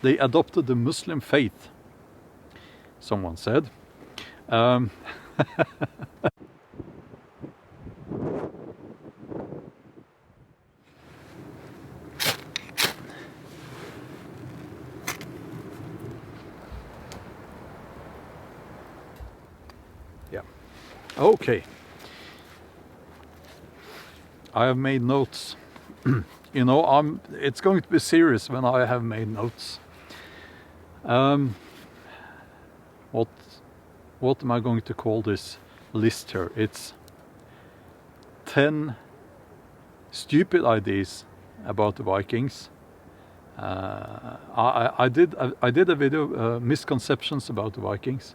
They adopted the Muslim faith, someone said. Yeah. Okay. I have made notes. You know, it's going to be serious when I have made notes. What am I going to call this list here? It's 10 stupid ideas about the Vikings. I did a video, misconceptions about the Vikings,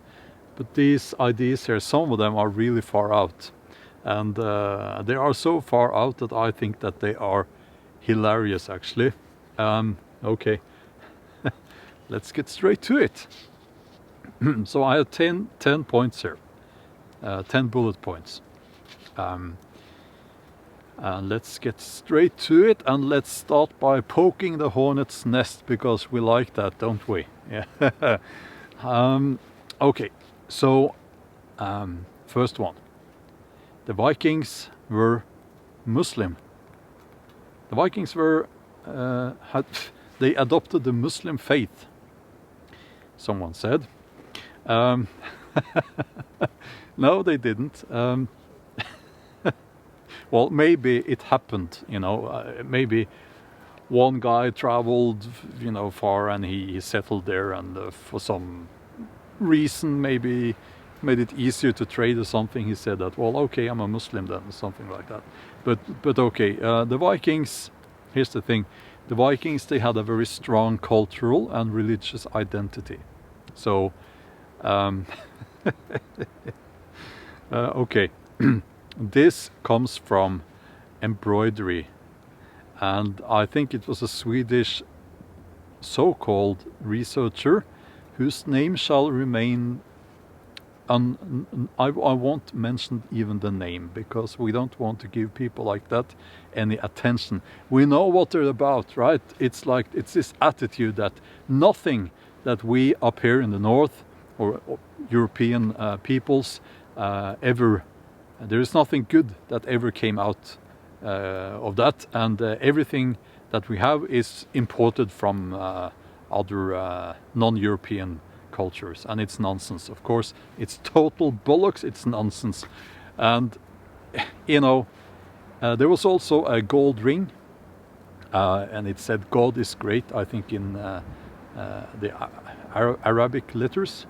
but these ideas here, some of them are really far out, and they are so far out that I think that they are hilarious actually. Okay, let's get straight to it. So I have 10 points here, 10 bullet points. And let's get straight to it, and let's start by poking the hornet's nest, because we like that, don't we? Yeah. Okay, so first one. The Vikings were Muslim. The Vikings were they adopted the Muslim faith, someone said. No, they didn't. Well, maybe it happened, you know, maybe one guy traveled, you know, far, and he settled there, and for some reason maybe made it easier to trade or something. He said that, well, okay, I'm a Muslim then, or something like that. But okay, the Vikings, here's the thing, the Vikings, they had a very strong cultural and religious identity. So, okay. This comes from embroidery, and I think it was a Swedish so-called researcher whose name shall remain I won't mention even the name, because we don't want to give people like that any attention. We know what they're about, right? It's like, it's this attitude that nothing that we up here in the north or European peoples ever, there is nothing good that ever came out of that, and everything that we have is imported from other non-European cultures, and it's nonsense. Of course, it's total bollocks, it's nonsense. And you know, there was also a gold ring, and it said God is great, I think, in the Arabic letters.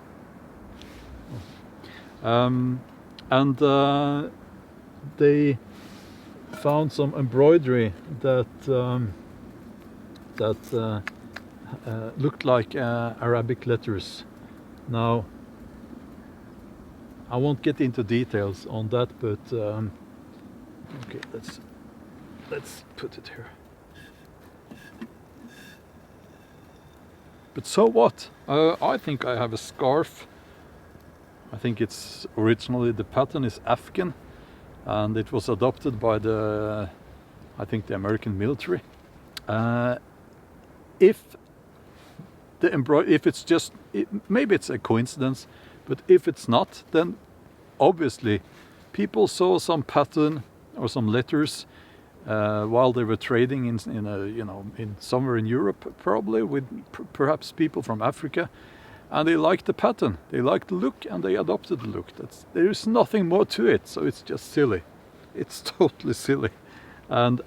And they found some embroidery that looked like Arabic letters. Now, I won't get into details on that, but okay, let's put it here. But so what? I think I have a scarf. I think it's originally, the pattern is Afghan, and it was adopted by the, I think, the American military. If it's just, maybe it's a coincidence, but if it's not, then obviously people saw some pattern or some letters while they were trading in a, you know, in somewhere in Europe, probably with perhaps people from Africa, and they liked the pattern, they liked the look, and they adopted the look. There's nothing more to it, so it's just silly. It's totally silly, and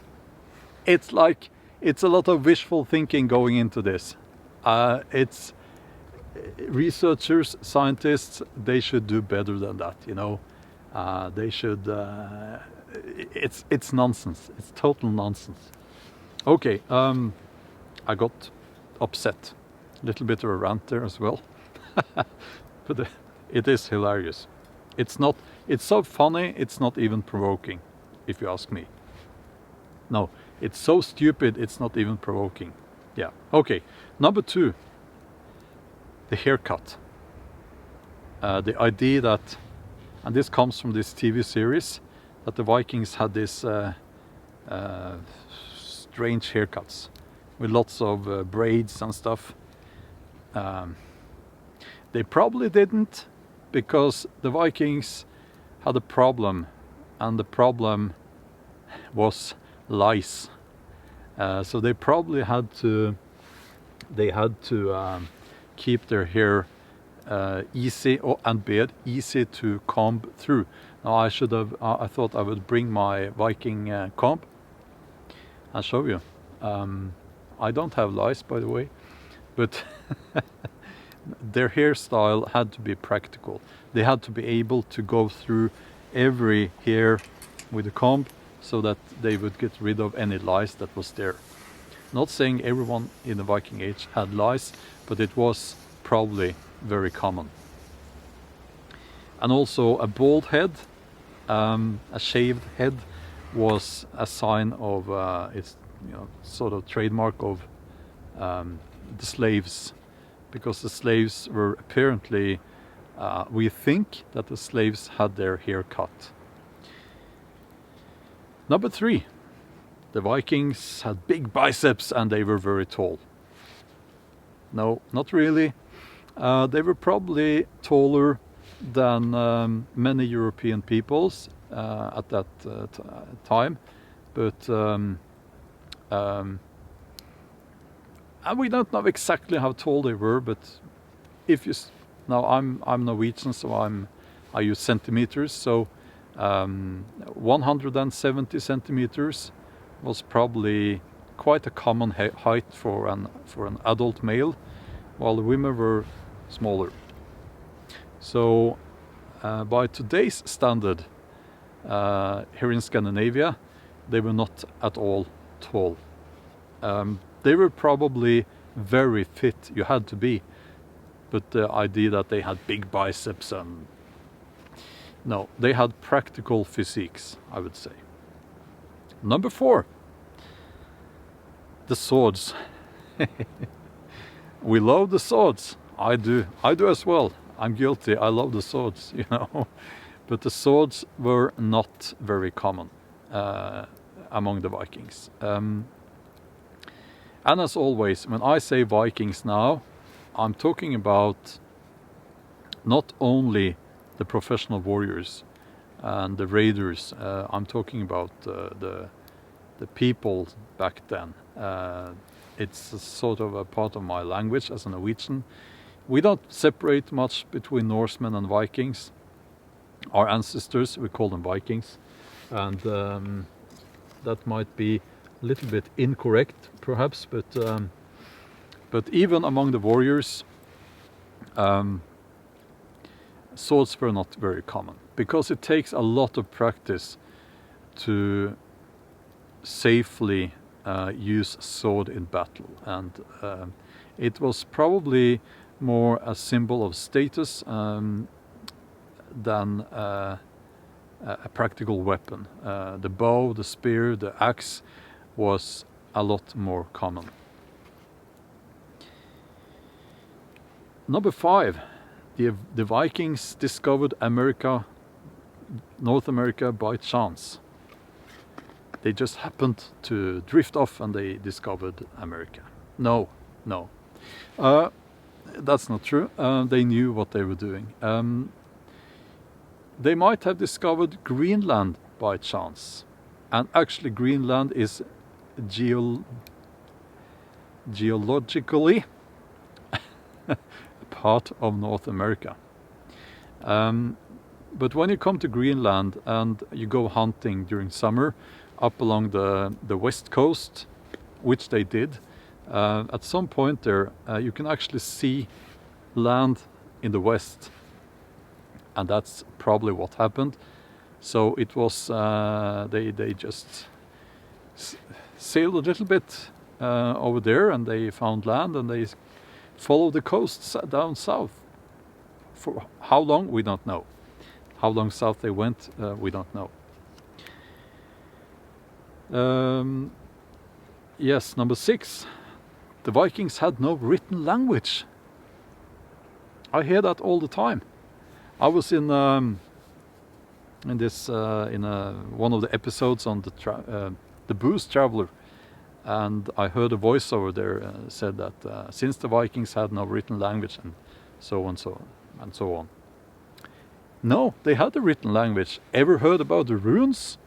it's like, it's a lot of wishful thinking going into this. It's researchers, scientists, they should do better than that, you know. They should, it's nonsense, it's total nonsense. Okay, I got upset, a little bit of a rant there as well. But it is hilarious. It's so funny, it's not even provoking, if you ask me. No, it's so stupid, it's not even provoking. Yeah, okay. Number 2, the haircut. The idea that, and this comes from this TV series, that the Vikings had this strange haircuts with lots of braids and stuff. They probably didn't, because the Vikings had a problem, and the problem was lice. So they probably had to keep their hair easy and beard easy to comb through. Now I thought I would bring my Viking comb and show you. I don't have lice, by the way, but their hairstyle had to be practical. They had to be able to go through every hair with a comb so that they would get rid of any lice that was there. Not saying everyone in the Viking Age had lice, but it was probably very common. And also a bald head, a shaved head, was a sign of it's sort of trademark of the slaves, because the slaves were apparently, we think that the slaves had their hair cut. Number 3, the Vikings had big biceps and they were very tall. No, not really. They were probably taller than many European peoples at that time, but and we don't know exactly how tall they were. But if you now I'm Norwegian, so I use centimeters. So 170 centimeters was probably quite a common height for an adult male, while the women were smaller. So by today's standard, here in Scandinavia, they were not at all tall. They were probably very fit, you had to be, but the idea that they had big biceps and no, they had practical physiques, I would say. Number 4, the swords. We love the swords. I do as well. I'm guilty. I love the swords, But the swords were not very common among the Vikings. And as always, when I say Vikings now, I'm talking about not only the professional warriors and the raiders. I'm talking about the people back then. It's a sort of a part of my language as a Norwegian. We don't separate much between Norsemen and Vikings. Our ancestors, we call them Vikings, and that might be a little bit incorrect, perhaps. But even among the warriors, swords were not very common, because it takes a lot of practice to safely use a sword in battle, and it was probably more a symbol of status than a practical weapon. The bow, the spear, the axe was a lot more common. Number 5, the Vikings discovered North America by chance. They just happened to drift off and they discovered America. No, that's not true. They knew what they were doing. They might have discovered Greenland by chance, and actually Greenland is geologically part of North America. But when you come to Greenland and you go hunting during summer up along the west coast, which they did, at some point there you can actually see land in the west, and that's probably what happened. So it was they just sailed a little bit over there, and they found land, and they followed the coast down south. For how long, we don't know. How long south they went, we don't know. Yes, number 6. The Vikings had no written language. I hear that all the time. I was in one of the episodes on the Booze Traveler, and I heard a voiceover there said that since the Vikings had no written language and so on, and so on. No, they had a written language. Ever heard about the runes?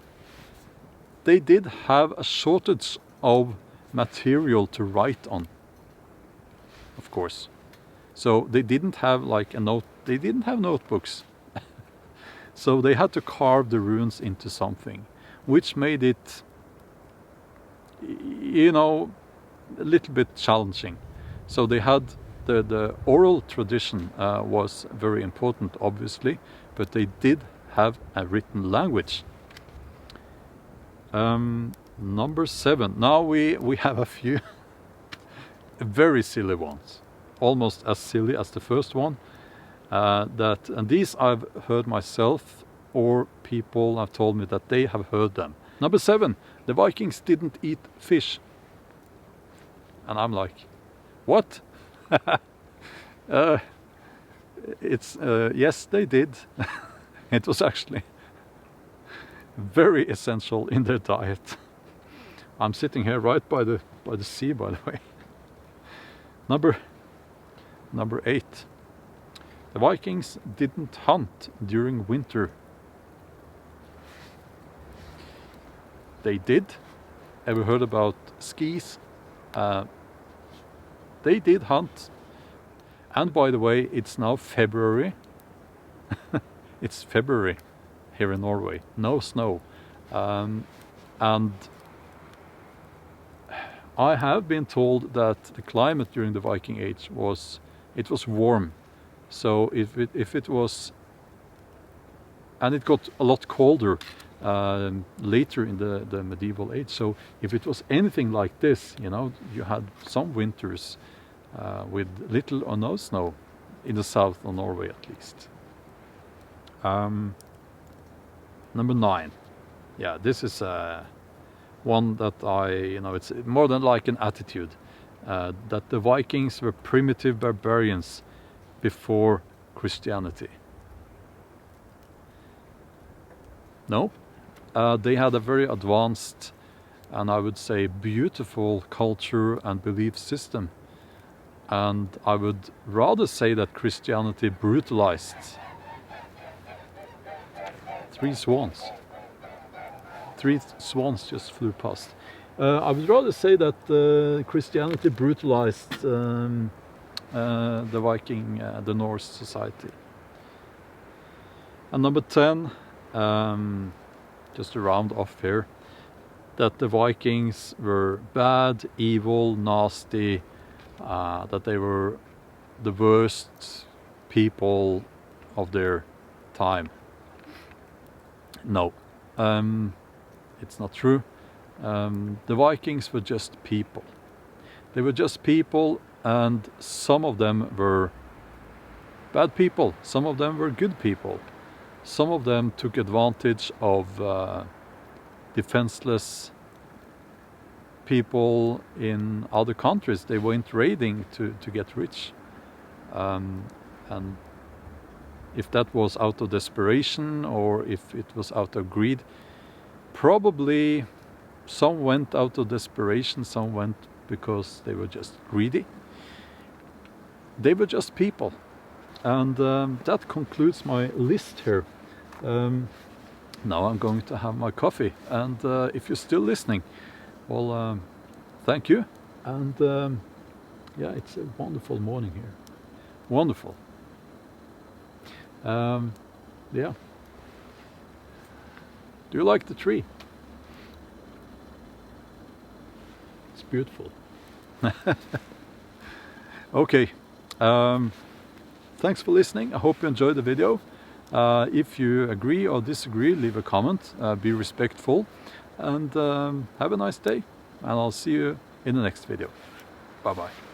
They did have a shortage of material to write on, of course. So they didn't have like they didn't have notebooks. So they had to carve the runes into something, which made it, you know, a little bit challenging. So they had the oral tradition was very important, obviously, but they did have a written language. Number 7. Now we have a few very silly ones, almost as silly as the first one. And these I've heard myself, or people have told me that they have heard them. Number 7, the Vikings didn't eat fish. And I'm like, what? Yes, they did. It was actually very essential in their diet. I'm sitting here right by the sea, by the way. Number 8. The Vikings didn't hunt during winter. They did. Ever heard about skis? They did hunt. And by the way, it's now February. It's February here in Norway. No snow. And I have been told that the climate during the Viking Age was warm. So if it was, and it got a lot colder later in the medieval age. So if it was anything like this, you know, you had some winters with little or no snow in the south of Norway, at least. Number 9. Yeah, this is one that it's more than like an attitude that the Vikings were primitive barbarians before Christianity. No, they had a very advanced and I would say beautiful culture and belief system. And I would rather say that Christianity brutalized. 3 swans. 3 swans just flew past. I would rather say that Christianity brutalized the Viking, the Norse society. And number 10, just to round off here, that the Vikings were bad, evil, nasty, that they were the worst people of their time. No, it's not true. The Vikings were just people. They were just people, and some of them were bad people, some of them were good people. Some of them took advantage of defenseless people in other countries. They went raiding to get rich. And if that was out of desperation or if it was out of greed, probably some went out of desperation, some went because they were just greedy. They were just people. And that concludes my list here. Now I'm going to have my coffee, and if you're still listening, well, thank you. And yeah, it's a wonderful morning here. Wonderful. Yeah. Do you like the tree? It's beautiful. Okay. Thanks for listening. I hope you enjoyed the video. If you agree or disagree, leave a comment. Be respectful, and have a nice day. And I'll see you in the next video. Bye bye.